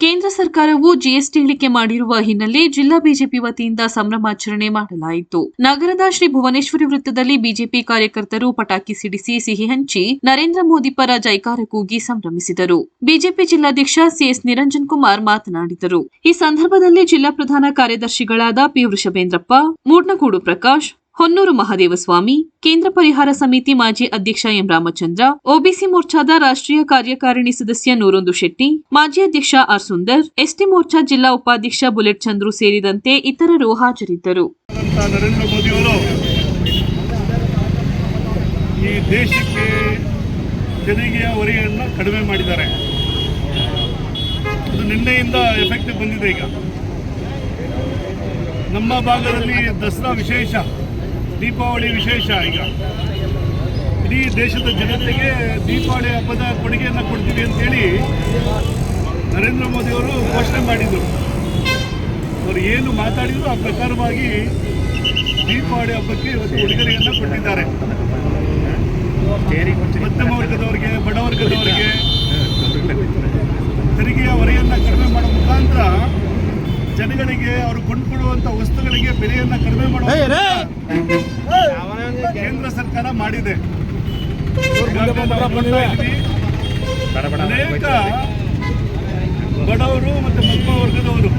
ಕೇಂದ್ರ ಸರ್ಕಾರವು ಜಿಎಸ್ಟಿ ಇಳಿಕೆ ಮಾಡಿರುವ ಹಿನ್ನೆಲೆ ಜಿಲ್ಲಾ ಬಿಜೆಪಿ ವತಿಯಿಂದ ಸಂಭ್ರಮಾಚರಣೆ ಮಾಡಲಾಯಿತು. ನಗರದ ಶ್ರೀ ಭುವನೇಶ್ವರಿ ವೃತ್ತದಲ್ಲಿ ಬಿಜೆಪಿ ಕಾರ್ಯಕರ್ತರು ಪಟಾಕಿ ಸಿಡಿಸಿ ಸಿಹಿ ಹಂಚಿ ನರೇಂದ್ರ ಮೋದಿ ಪರ ಜೈಕಾರ ಕೂಗಿ ಸಂಭ್ರಮಿಸಿದರು. ಬಿಜೆಪಿ ಜಿಲ್ಲಾಧ್ಯಕ್ಷ ಸಿಎಸ್ ನಿರಂಜನ್ ಕುಮಾರ್ ಮಾತನಾಡಿದರು. ಈ ಸಂದರ್ಭದಲ್ಲಿ ಜಿಲ್ಲಾ ಪ್ರಧಾನ ಕಾರ್ಯದರ್ಶಿಗಳಾದ ಪಿ ವೃಷಭೇಂದ್ರಪ್ಪ, ಮೂಡ್ನಗೂಡು ಪ್ರಕಾಶ್, ಹೊನ್ನೂರು ಮಹದೇವಸ್ವಾಮಿ, ಕೇಂದ್ರ ಪರಿಹಾರ ಸಮಿತಿ ಮಾಜಿ ಅಧ್ಯಕ್ಷ ಎಂ ರಾಮಚಂದ್ರ, ಒಬಿಸಿ ಮೋರ್ಚಾದ ರಾಷ್ಟ್ರೀಯ ಕಾರ್ಯಕಾರಿಣಿ ಸದಸ್ಯ ನೂರೊಂದು ಶೆಟ್ಟಿ, ಮಾಜಿ ಅಧ್ಯಕ್ಷ ಆರ್ ಸುಂದರ್, ಎಸ್ಟಿ ಮೋರ್ಚಾ ಜಿಲ್ಲಾ ಉಪಾಧ್ಯಕ್ಷ ಬುಲೆಟ್ ಚಂದ್ರು ಸೇರಿದಂತೆ ಇತರರು ಹಾಜರಿದ್ದರು. ನರೇಂದ್ರ ಮೋದಿಯವರು ಈ ದೇಶಕ್ಕೆ ತೆರಿಗೆಯ ಹೊರೆಯನ್ನು ಕಡಿಮೆ ಮಾಡಿದ್ದಾರೆ. ಅದು ನಿನ್ನೆಯಿಂದ ಎಫೆಕ್ಟ್ ಬಂದಿದೆ. ಈಗ ನಮ್ಮ ಭಾಗದಲ್ಲಿ ದಸರಾ ವಿಶೇಷ, ದೀಪಾವಳಿ ವಿಶೇಷ. ಈಗ ಇಡೀ ದೇಶದ ಜನತೆಗೆ ದೀಪಾವಳಿ ಹಬ್ಬದ ಕೊಡುಗೆಯನ್ನು ಕೊಡ್ತೀವಿ ಅಂತೇಳಿ ನರೇಂದ್ರ ಮೋದಿಯವರು ಘೋಷಣೆ ಮಾಡಿದರು. ಅವರು ಏನು ಮಾತಾಡಿದ್ರು ಆ ಪ್ರಕಾರವಾಗಿ ದೀಪಾವಳಿ ಹಬ್ಬಕ್ಕೆ ಇವತ್ತು ಉಡುಗೊರೆಯನ್ನು ಕೊಟ್ಟಿದ್ದಾರೆ. ಮಧ್ಯಮ ವರ್ಗದವರಿಗೆ, ಬಡವರ್ಗದವರಿಗೆ ತೆರಿಗೆಯ ಹೊರೆಯನ್ನು ಕಡಿಮೆ ಮಾಡೋ ಮುಖಾಂತರ ಜನಗಳಿಗೆ ಅವರು ಕೊಂಡುಕೊಳ್ಳುವಂಥ ವಸ್ತುಗಳಿಗೆ ಬೆಲೆಯನ್ನು ಕಡಿಮೆ ಮಾಡುವ ಕೇಂದ್ರ ಸರ್ಕಾರ ಮಾಡಿದೆ. ಅನೇಕ ಬಡವರು ಮತ್ತು ಮಧ್ಯಮ ವರ್ಗದವರು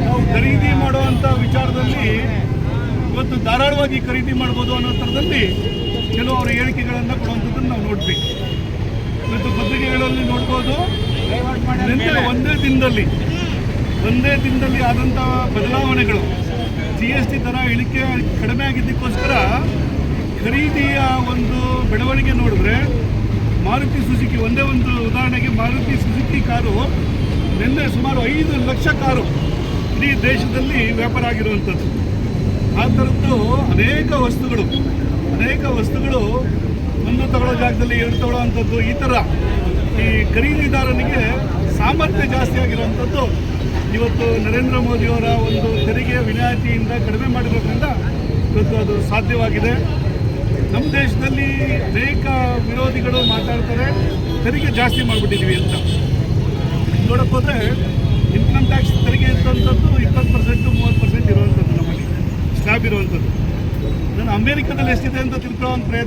ನಾವು ಖರೀದಿ ಮಾಡುವಂಥ ವಿಚಾರದಲ್ಲಿ ಇವತ್ತು ಧಾರಾಳವಾಗಿ ಖರೀದಿ ಮಾಡ್ಬೋದು ಅನ್ನೋ ಥರದಲ್ಲಿ ಕೆಲವು ಅವರ ಹೇಳಿಕೆಗಳನ್ನು ಕೊಡುವಂಥದ್ದನ್ನು ನಾವು ನೋಡ್ತೀವಿ. ಇವತ್ತು ಪತ್ರಿಕೆಗಳಲ್ಲಿ ನೋಡ್ಬೋದು. ಒಂದೇ ದಿನದಲ್ಲಿ ಆದಂಥ ಬದಲಾವಣೆಗಳು, GST ದರ ಇಳಿಕೆ ಕಡಿಮೆ ಆಗಿದ್ದಕ್ಕೋಸ್ಕರ ಖರೀದಿಯ ಒಂದು ಬೆಳವಣಿಗೆ ನೋಡಿದ್ರೆ ಮಾರುತಿ ಸುಜುಕಿ, ಒಂದೇ ಒಂದು ಉದಾಹರಣೆಗೆ ಮಾರುತಿ ಸುಜುಕಿ ಕಾರು ನಿನ್ನೆ ಸುಮಾರು 5 ಲಕ್ಷ ಕಾರು ಇಡೀ ದೇಶದಲ್ಲಿ ವ್ಯಾಪಾರ ಆಗಿರುವಂಥದ್ದು. ಆ ಥರದ್ದು ಅನೇಕ ವಸ್ತುಗಳು ಒಂದು ತಗೊಳ್ಳೋ ಜಾಗದಲ್ಲಿ 2 ತಗೊಳ್ಳೋವಂಥದ್ದು. ಈ ಥರ ಈ ಖರೀದಿದಾರನಿಗೆ ಸಾಮರ್ಥ್ಯ ಜಾಸ್ತಿ ಆಗಿರುವಂಥದ್ದು ಇವತ್ತು ನರೇಂದ್ರ ಮೋದಿಯವರ ಒಂದು ತೆರಿಗೆ ವಿನಾಯಿತಿಯಿಂದ ಕಡಿಮೆ ಮಾಡಿರೋದ್ರಿಂದ ಇವತ್ತು ಅದು ಸಾಧ್ಯವಾಗಿದೆ. ನಮ್ಮ ದೇಶದಲ್ಲಿ ಅನೇಕ ವಿರೋಧಿಗಳು ಮಾತಾಡ್ತಾರೆ ತೆರಿಗೆ ಜಾಸ್ತಿ ಮಾಡಿಬಿಟ್ಟಿದ್ದೀವಿ ಅಂತ. ನೋಡಕ್ಕೆ ಹೋದರೆ ಇನ್ಕಮ್ ಟ್ಯಾಕ್ಸ್ ತೆರಿಗೆ ಇರುವಂಥದ್ದು 20%, 30% ಇರುವಂಥದ್ದು, ನಮ್ಮಲ್ಲಿ ಸ್ಲ್ಯಾಬ್ ಇರುವಂಥದ್ದು. ನಾನು ಅಮೇರಿಕಾದಲ್ಲಿ ಎಷ್ಟಿದೆ ಅಂತ ತಿಳ್ಕೊಳ್ಳೋ ಒಂದು ಪ್ರಯತ್ನ